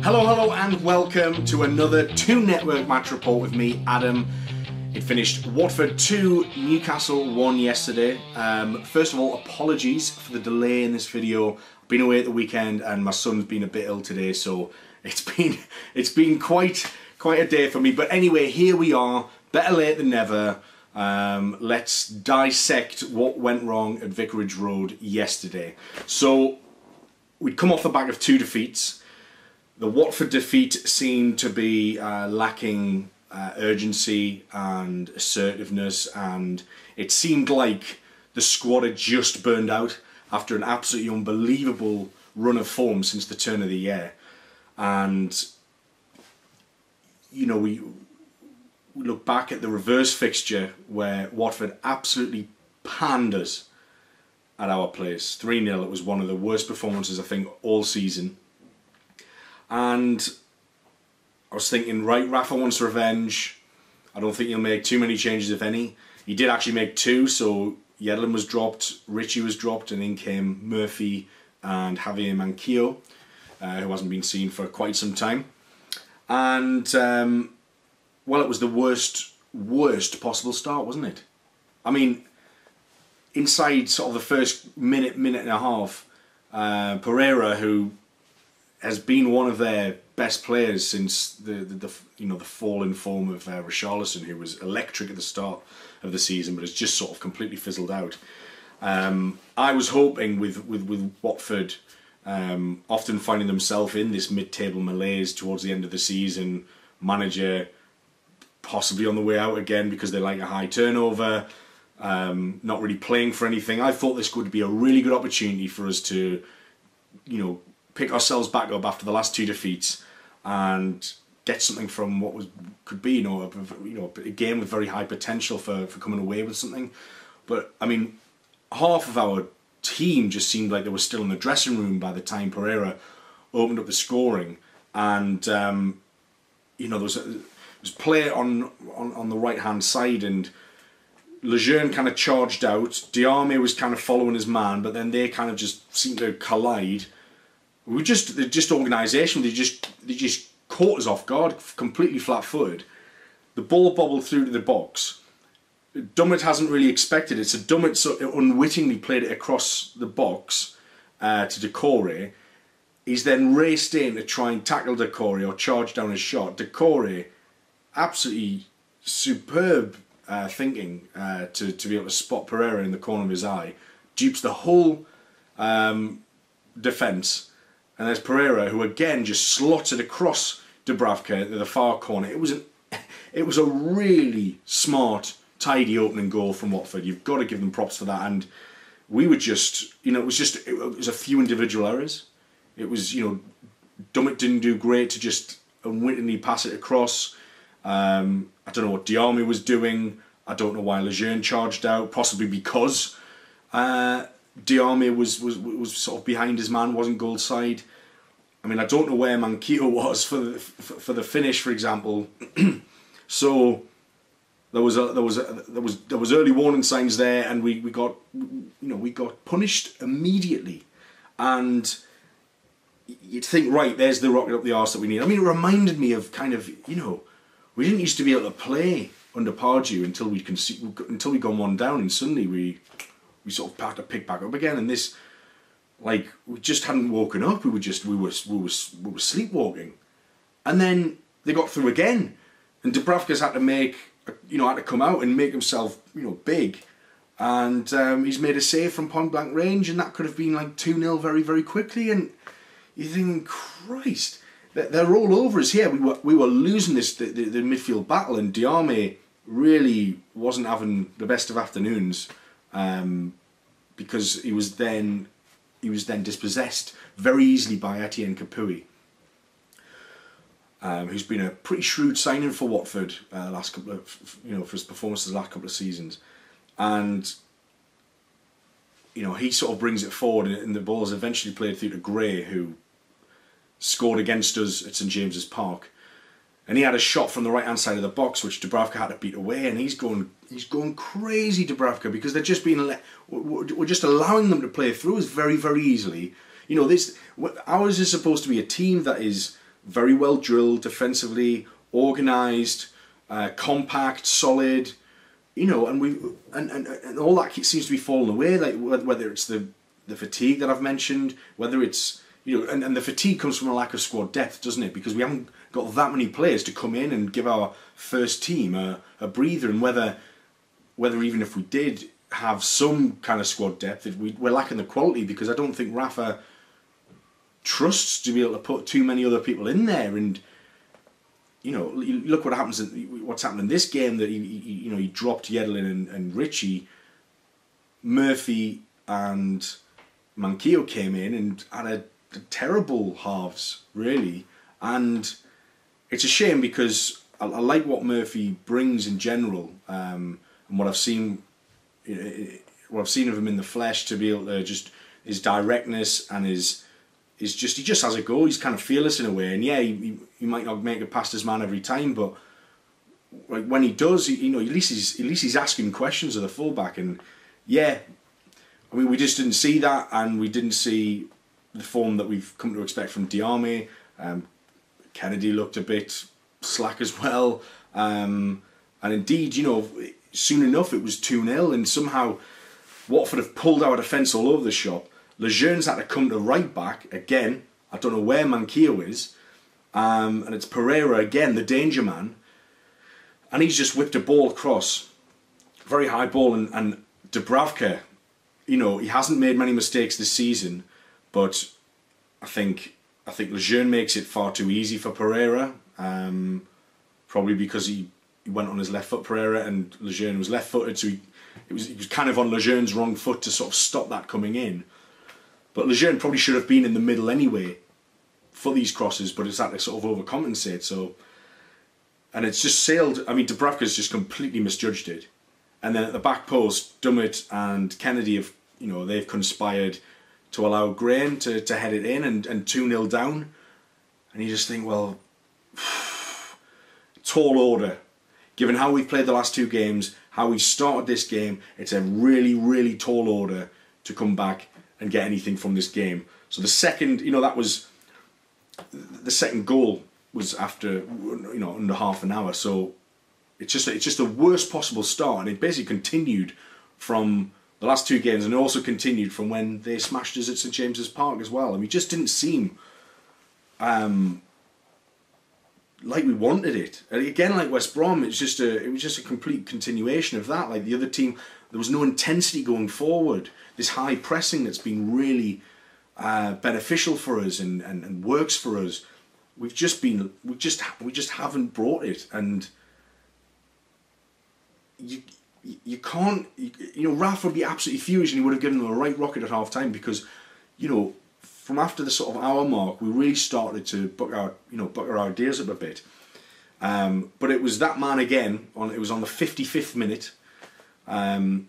Hello and welcome to another 2 Network match report with me, Adam. It finished Watford 2, Newcastle 1 yesterday. First of all, apologies for the delay in this video. I've been away at the weekend and my son's been a bit ill today, so it's been quite a day for me. But anyway, here we are, better late than never. Let's dissect what went wrong at Vicarage Road yesterday. So we'd come off the back of 2 defeats. The Watford defeat seemed to be lacking urgency and assertiveness, and it seemed like the squad had just burned out after an absolutely unbelievable run of form since the turn of the year. And you know, we look back at the reverse fixture where Watford absolutely panned us at our place, 3-0. It was one of the worst performances I think all season. And I was thinking, right, Rafa wants revenge. I don't think he'll make too many changes, if any. He did actually make 2, so Yedlin was dropped, Richie was dropped, and in came Murphy and Javier Manquillo, who hasn't been seen for quite some time. And, well, it was the worst possible start, wasn't it? I mean, inside sort of the first minute and a half, Pereira, who has been one of their best players since the fall in form of Richarlison, who was electric at the start of the season, but has just sort of completely fizzled out. I was hoping with Watford often finding themselves in this mid-table malaise towards the end of the season, manager possibly on the way out again because they like a high turnover, not really playing for anything. I thought this would be a really good opportunity for us to, you know, pick ourselves back up after the last 2 defeats and get something from what could be, a game with very high potential for coming away with something. But I mean, half of our team just seemed like they were still in the dressing room by the time Pereira opened up the scoring. And there was play on the right hand side, and Lejeune kind of charged out. Diarmi was kind of following his man, but then they kind of just seemed to collide. They're just organisation. They just caught us off guard, completely flat-footed. The ball bobbled through to the box. Dummett hasn't really expected it, so Dummett sort of unwittingly played it across the box to Decore. He's then raced in to try and tackle Decore or charge down his shot. Decore, absolutely superb thinking to be able to spot Pereira in the corner of his eye, dupes the whole defence. And there's Pereira, who again just slotted across Dubravka to the far corner. It was a really smart, tidy opening goal from Watford. You've got to give them props for that. And we were just, it was a few individual errors. It was, Dummett didn't do great to just unwittingly pass it across. I don't know what Diarmi was doing. I don't know why Lejeune charged out, possibly because Diarmi was sort of behind his man, wasn't goal side. I mean, I don't know where Manquillo was for the finish, for example. So there was early warning signs there, and we got punished immediately. And you'd think, right, there's the rocket up the arse that we need. I mean, it reminded me of kind of, we didn't used to be able to play under Pardew until we'd gone 1 down, and suddenly we sort of had to pick back up again. And this, like, we just hadn't woken up. We were sleepwalking, and then they got through again, and Dubravka's had to come out and make himself big, and he's made a save from point blank range, and that could have been like 2-0 very, very quickly. And you're thinking, Christ, they're all over us here. We were losing the midfield battle, and Diarmi really wasn't having the best of afternoons. Because he was then dispossessed very easily by Etienne Capoue, who's been a pretty shrewd signing for Watford last couple of for his performances the last couple of seasons, and he sort of brings it forward, and the ball is eventually played through to Gray, who scored against us at St James's Park. And he had a shot from the right-hand side of the box, which Dubravka had to beat away, and he's going crazy, Dubravka, because they're just we're just allowing them to play through us very, very easily. Ours is supposed to be a team that is very well drilled defensively, organised, compact, solid. You know, and all that seems to be falling away. Like whether it's the fatigue that I've mentioned, whether it's, you know, and the fatigue comes from a lack of squad depth, doesn't it? Because we haven't got that many players to come in and give our first team a breather. And whether even if we did have some kind of squad depth, we're lacking the quality, because I don't think Rafa trusts to be able to put too many other people in there. And you know, look what happens. What's happened in this game, that he dropped Yedlin and Richie. Murphy and Manquillo came in and had a terrible halves, really. And it's a shame, because I like what Murphy brings in general, and what I've seen, of him in the flesh, to be able to just his directness and he just has a go. He's kind of fearless in a way, and yeah, he might not make it past his man every time, but like when he does, at least he's asking questions of the fullback. And yeah, I mean, we just didn't see that, and we didn't see the form that we've come to expect from Diame. Kennedy looked a bit slack as well, and indeed, soon enough it was 2-0, and somehow Watford have pulled our defence all over the shop. Lejeune's had to come to right back again. I don't know where Manquillo is, and it's Pereira again, the danger man, and he's just whipped a ball across, very high ball, and Dubravka, he hasn't made many mistakes this season, but I think Lejeune makes it far too easy for Pereira, probably because he went on his left foot, Pereira, and Lejeune was left-footed, so he was kind of on Lejeune's wrong foot to sort of stop that coming in. But Lejeune probably should have been in the middle anyway for these crosses, but it's had to sort of overcompensate. So, and it's just sailed. I mean, Dubravka's just completely misjudged it. And then at the back post, Dummett and Kennedy have, they've conspired to allow Graham to head it in, and 2-0 down. And you just think, well, tall order. Given how we've played the last two games, how we started this game, it's a really, really tall order to come back and get anything from this game. So the second, that was the second goal was after, under half an hour. So it's just the worst possible start, and it basically continued from the last two games, and it also continued from when they smashed us at St James's Park as well. And we just didn't seem like we wanted it. And again, like West Brom, it was just a complete continuation of that. Like the other team, there was no intensity going forward. This high pressing that's been really beneficial for us and works for us. We just haven't brought it. And you can't. Raf would be absolutely furious, and he would have given them a right rocket at half time, because from after the sort of hour mark, we really started to buck our ideas up a bit. But it was that man again. It was on the 55th minute, and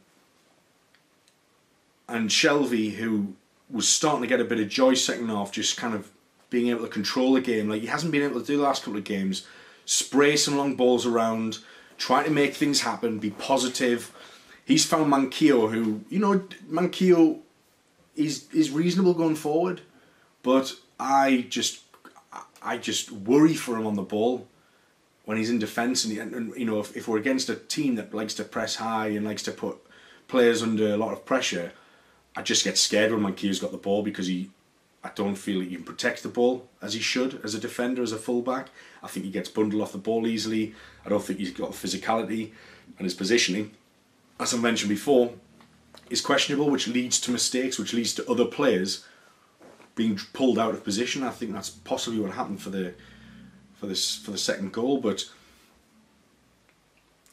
Shelvey, who was starting to get a bit of joy second half, just kind of being able to control the game like he hasn't been able to do the last couple of games. Spray some long balls around, try to make things happen, be positive. He's found Manquillo, who Manquillo is reasonable going forward, but I just worry for him on the ball when he's in defence, and if we're against a team that likes to press high and likes to put players under a lot of pressure, I just get scared when Manquillo's got the ball, because I don't feel like he can protect the ball as he should as a defender, as a fullback. I think he gets bundled off the ball easily. I don't think he's got the physicality, and his positioning, as I mentioned before, is questionable, which leads to mistakes, which leads to other players being pulled out of position. I think that's possibly what happened for the second goal. But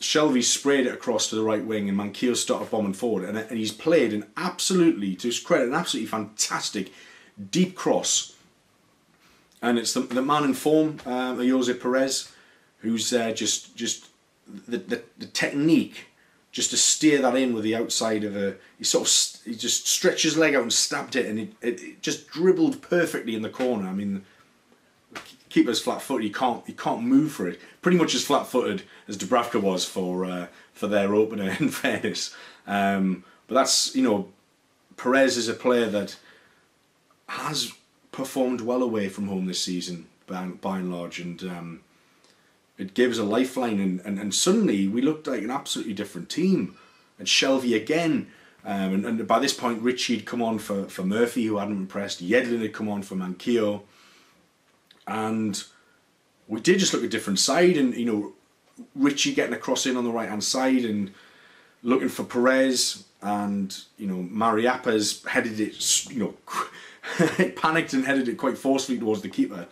Shelvey sprayed it across to the right wing, and Manquillo started bombing forward, and he's played an absolutely, to his credit, an absolutely fantastic deep cross. And it's the man in form, Jose Perez, who's just the technique, just to steer that in with the outside of he just stretched his leg out and stabbed it, and it just dribbled perfectly in the corner. I mean, keeper's flat-footed, he can't move for it. Pretty much as flat-footed as Dubravka was for their opener, in fairness. But that's, Perez is a player that has performed well away from home this season. by and large, and it gave us a lifeline, and suddenly we looked like an absolutely different team. And Shelvey again, and by this point Richie had come on for Murphy, who hadn't impressed. Yedlin had come on for Manquillo, and we did just look a different side. And you know, Richie getting a cross in on the right hand side and looking for Perez, and you know, Mariappa's headed it, you know, panicked and headed it quite forcefully towards the keeper,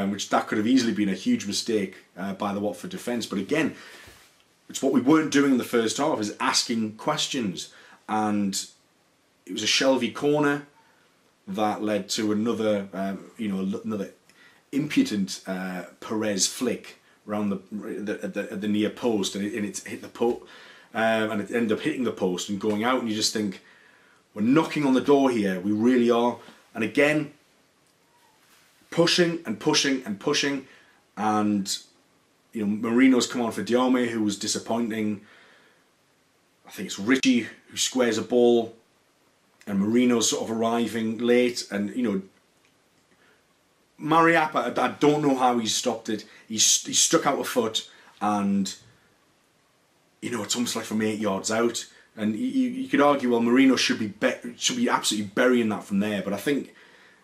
which that could have easily been a huge mistake by the Watford defence. But again, it's what we weren't doing in the first half, is asking questions. And it was a Shelvey corner that led to another, you know, another impudent Perez flick around the near post, and it hit the post, and it ended up hitting the post and going out. And you just think, we're knocking on the door here, we really are. And again, pushing and pushing and pushing, and you know, Marino's come on for Diame, who was disappointing. I think it's Richie who squares a ball, and Marino's sort of arriving late, and you know, Mariappa, I don't know how he stopped it. He stuck out a foot, and you know, it's almost like from 8 yards out. And you could argue, well, Marino should be absolutely burying that from there. But I think,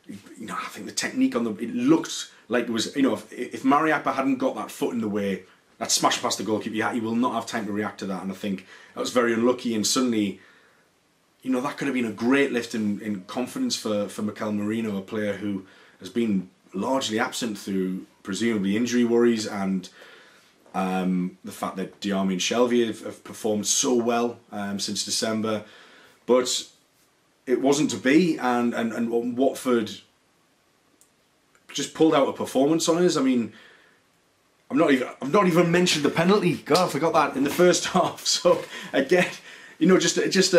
you know, I think the technique on it looked like it was, you know, if Mariappa hadn't got that foot in the way, that smash past the goalkeeper, he will not have time to react to that. And I think that was very unlucky. And suddenly, you know, that could have been a great lift in confidence for Mikel Merino, a player who has been largely absent through presumably injury worries, and the fact that Diame and Shelvey have performed so well since December. But it wasn't to be, and Watford just pulled out a performance on us. I mean, I've not even mentioned the penalty. God, I forgot that in the first half. So again, you know, just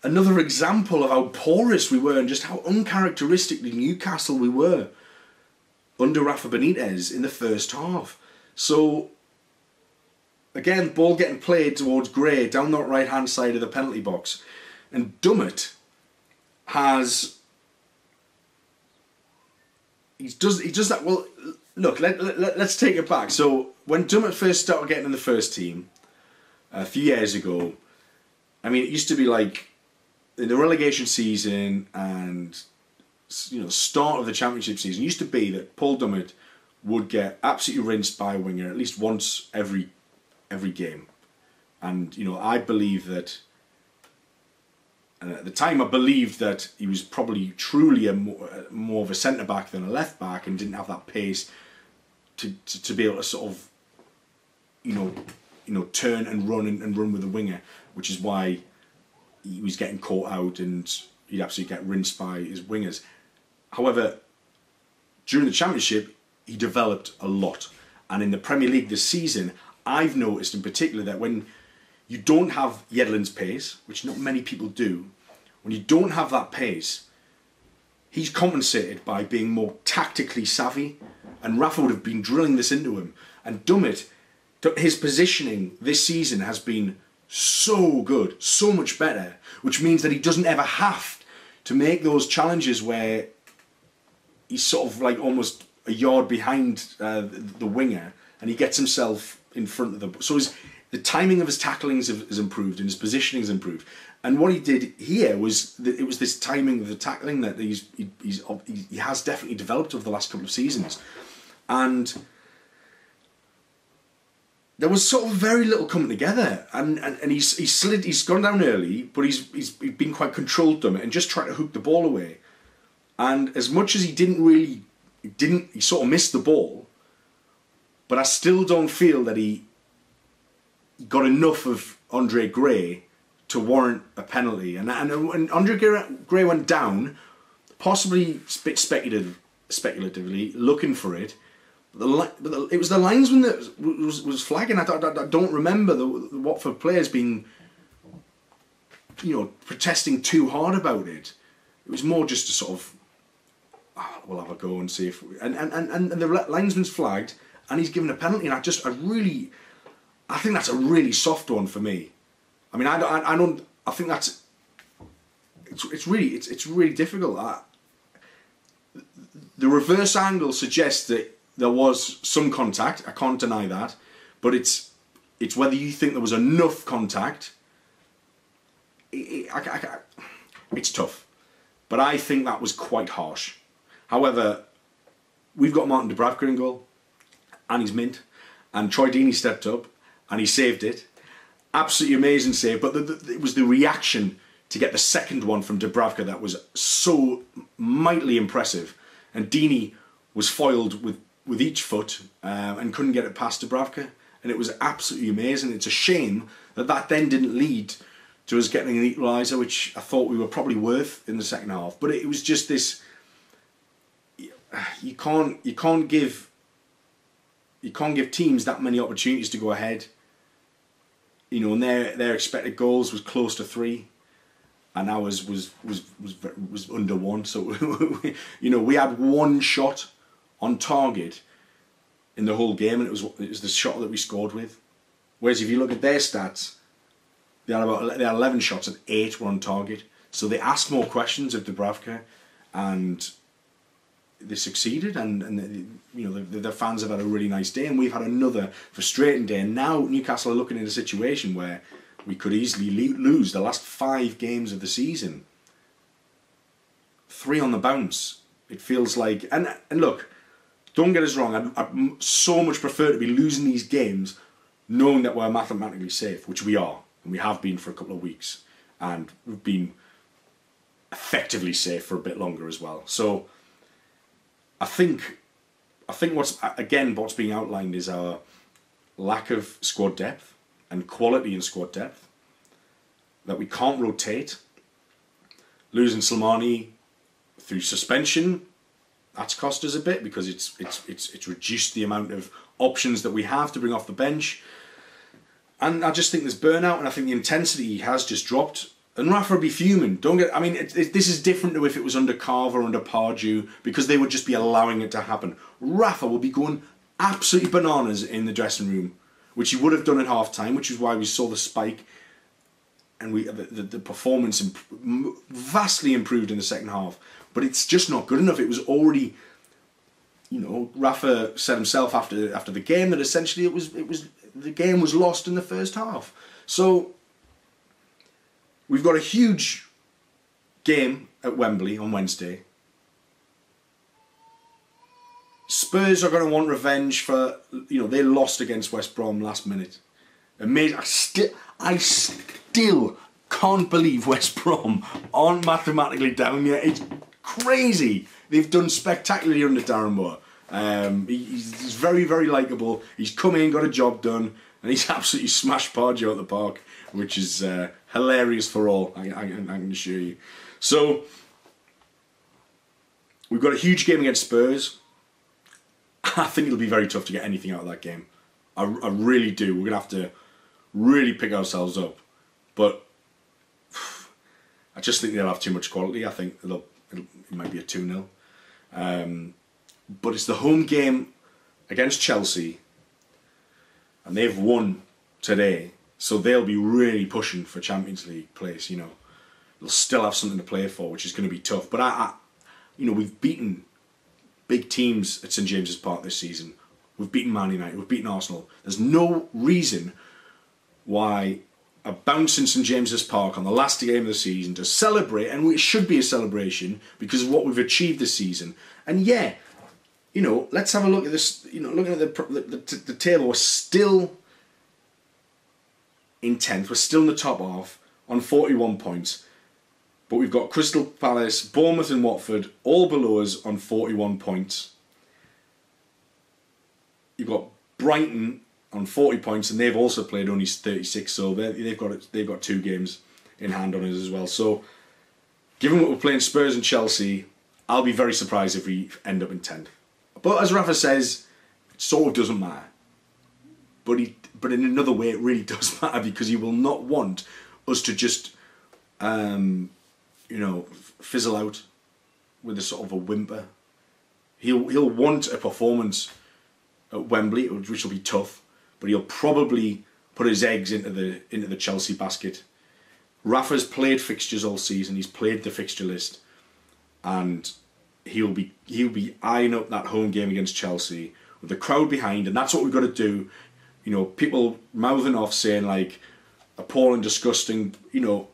another example of how porous we were, and just how uncharacteristically Newcastle we were under Rafa Benitez in the first half. So again, ball getting played towards Gray down that right hand side of the penalty box, and Dummett he does that. Well, look, let's take it back. So when Dummett first started getting in the first team a few years ago, I mean, it used to be like in the relegation season and, you know, start of the championship season, it used to be that Paul Dummett would get absolutely rinsed by a winger at least once every game. And, you know, I believe that, and at the time I believed that he was probably truly more of a centre-back than a left-back, and didn't have that pace to be able to sort of, you know, turn and run with the winger, which is why he was getting caught out and he'd absolutely get rinsed by his wingers. However, during the championship, he developed a lot. And in the Premier League this season, I've noticed in particular that when you don't have Yedlin's pace, which not many people do, when you don't have that pace, he's compensated by being more tactically savvy, and Rafa would have been drilling this into him. And Dummett, his positioning this season has been so good, so much better, which means that he doesn't ever have to make those challenges where he's sort of like almost a yard behind the winger, and he gets himself in front of the... So the timing of his tacklings has improved, and his positioning has improved. And what he did here was it was this timing of the tackling that he has definitely developed over the last couple of seasons. And there was sort of very little coming together, and he's gone down early, but he's been quite controlled them and just tried to hook the ball away. And as much as he sort of missed the ball, but I still don't feel that he got enough of Andre Gray to warrant a penalty. And Andre Gray went down, possibly a bit speculatively looking for it. It was the linesman that was flagging. I don't remember the Watford players being, you know, protesting too hard about it. It was more just to sort of, we'll have a go and see if... And the linesman's flagged, and he's given a penalty, and I think that's a really soft one for me. I mean, I think that's... It's really difficult. the reverse angle suggests that there was some contact. I can't deny that, but it's whether you think there was enough contact. It's tough, but I think that was quite harsh. However, we've got Martin Dubravka in goal, and he's mint, and Troy Deeney stepped up and he saved it. Absolutely amazing save, but it was the reaction to get the second one from Dubravka that was so mightily impressive. And Deeney was foiled with each foot and couldn't get it past Dubravka. And it was absolutely amazing. It's a shame that then didn't lead to us getting an equaliser, which I thought we were probably worth in the second half. But it was just this. You can't give teams that many opportunities to go ahead. You know, and their expected goals was close to 3. And ours was under 1, so you know, we had one shot on target in the whole game, and it was the shot that we scored with. Whereas if you look at their stats, they had 11 shots and 8 were on target. So they asked more questions of Dubravka, and they succeeded. And you know, the fans have had a really nice day, and we've had another frustrating day. And now Newcastle are looking in a situation where we could easily lose the last 5 games of the season. 3 on the bounce. It feels like... And look, don't get us wrong, I'd so much prefer to be losing these games knowing that we're mathematically safe, which we are. And we have been for a couple of weeks. And we've been effectively safe for a bit longer as well. So I think what's being outlined is our lack of squad depth and quality in squad depth, that we can't rotate. Losing Slimani through suspension, that's cost us a bit, because it's reduced the amount of options that we have to bring off the bench. And I just think there's burnout, and I think the intensity has just dropped. And Rafa would be fuming. This is different to if it was under Carver, under Pardew, because they would just be allowing it to happen. Rafa would be going absolutely bananas in the dressing room, which he would have done at half-time, which is why we saw the spike, and the performance vastly improved in the second half. But it's just not good enough. It was already, you know, Rafa said himself after the game that essentially the game was lost in the first half. So we've got a huge game at Wembley on Wednesday. Spurs are going to want revenge for, you know, they lost against West Brom last minute. Amazing. I still can't believe West Brom aren't mathematically down yet. It's crazy. They've done spectacularly under Darren Moore. He's very, very likeable. He's come in, got a job done, and he's absolutely smashed Pardew at the park, which is hilarious for all, I can assure you. So we've got a huge game against Spurs. I think it'll be very tough to get anything out of that game. I really do. We're going to have to really pick ourselves up. But I just think they'll have too much quality. I think it might be a 2-0. But it's the home game against Chelsea, and they've won today. So they'll be really pushing for Champions League place, you know. They'll still have something to play for, which is going to be tough. But you know, we've beaten big teams at St James's Park this season. We've beaten Man United, we've beaten Arsenal. There's no reason why a bounce in St James's Park on the last game of the season to celebrate, and it should be a celebration because of what we've achieved this season. And yeah, you know, let's have a look at this. You know, looking at the table, we're still in 10th. We're still in the top half on 41 points. But we've got Crystal Palace, Bournemouth and Watford all below us on 41 points. You've got Brighton on 40 points, and they've also played only 36, so they've got 2 games in hand on us as well. So, given what we're playing Spurs and Chelsea, I'll be very surprised if we end up in 10th. But as Rafa says, it sort of doesn't matter. But in another way, it really does matter, because he will not want us to just, you know, fizzle out with a sort of a whimper. He'll want a performance at Wembley, which will be tough, but he'll probably put his eggs into the Chelsea basket. Rafa's played fixtures all season. He's played the fixture list, and he'll be eyeing up that home game against Chelsea with the crowd behind, and that's what we've got to do. You know, people mouthing off saying like appalling, disgusting, you know,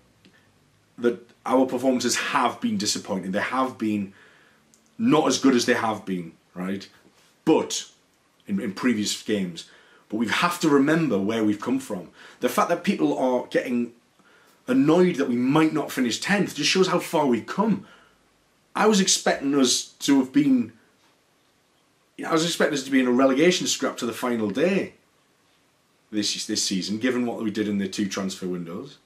that our performances have been disappointing. They have been not as good as they have been, right? But in previous games. But we have to remember where we've come from. The fact that people are getting annoyed that we might not finish 10th just shows how far we've come. I was expecting us to have been... I was expecting us to be in a relegation scrap to the final day this season, given what we did in the 2 transfer windows.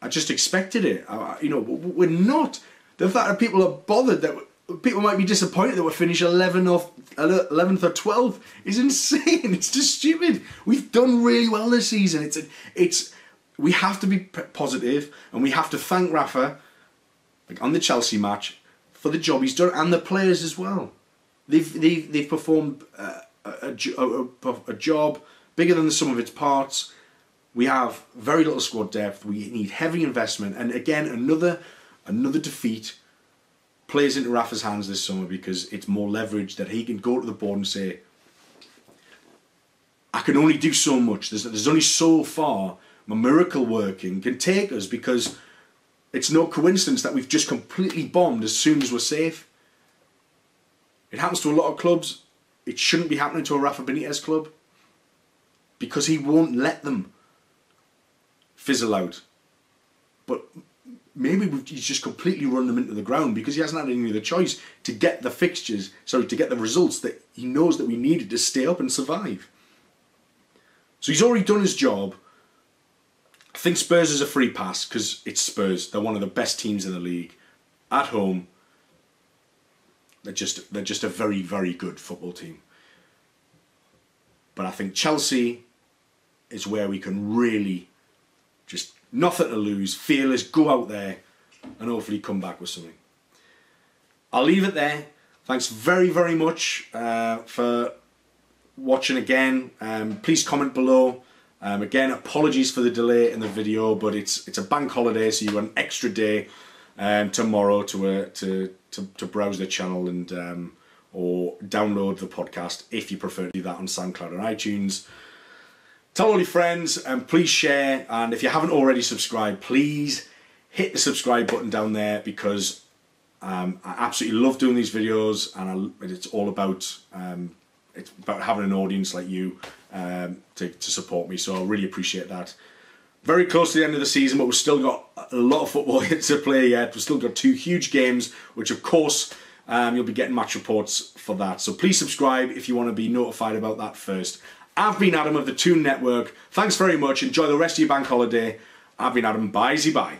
I just expected it. You know, we're not. The fact that people are bothered, that people might be disappointed that we finish 11th or 12th is insane. It's just stupid. We've done really well this season. We have to be positive, and we have to thank Rafa, like on the Chelsea match, for the job he's done, and the players as well. They've performed a job bigger than the sum of its parts. We have very little squad depth. We need heavy investment, and again another defeat plays into Rafa's hands this summer, because it's more leverage that he can go to the board and say, I can only do so much. There's only so far my miracle working can take us, because it's no coincidence that we've just completely bombed as soon as we're safe. It happens to a lot of clubs. It shouldn't be happening to a Rafa Benitez club, because he won't let them fizzle out. But maybe he's just completely run them into the ground because he hasn't had any other choice to get the fixtures, to get the results that he knows that we needed to stay up and survive. So he's already done his job. I think Spurs is a free pass, because it's Spurs. They're one of the best teams in the league. At home, they're just a very, very good football team. But I think Chelsea is where we can really just nothing to lose, fearless, go out there and hopefully come back with something. I'll leave it there. Thanks very, very much for watching again. Please comment below. Again, apologies for the delay in the video, but it's a bank holiday, so you have an extra day tomorrow to browse the channel and or download the podcast if you prefer to do that on SoundCloud and iTunes. Tell all your friends, and please share, and if you haven't already subscribed, please hit the subscribe button down there, because I absolutely love doing these videos, and it's all about having an audience like you to support me, so I really appreciate that. Very close to the end of the season, but we've still got a lot of football to play yet. We've still got 2 huge games, which of course you'll be getting match reports for that. So please subscribe if you want to be notified about that first. I've been Adam of the Toon Network. Thanks very much. Enjoy the rest of your bank holiday. I've been Adam. Bye-zy-bye.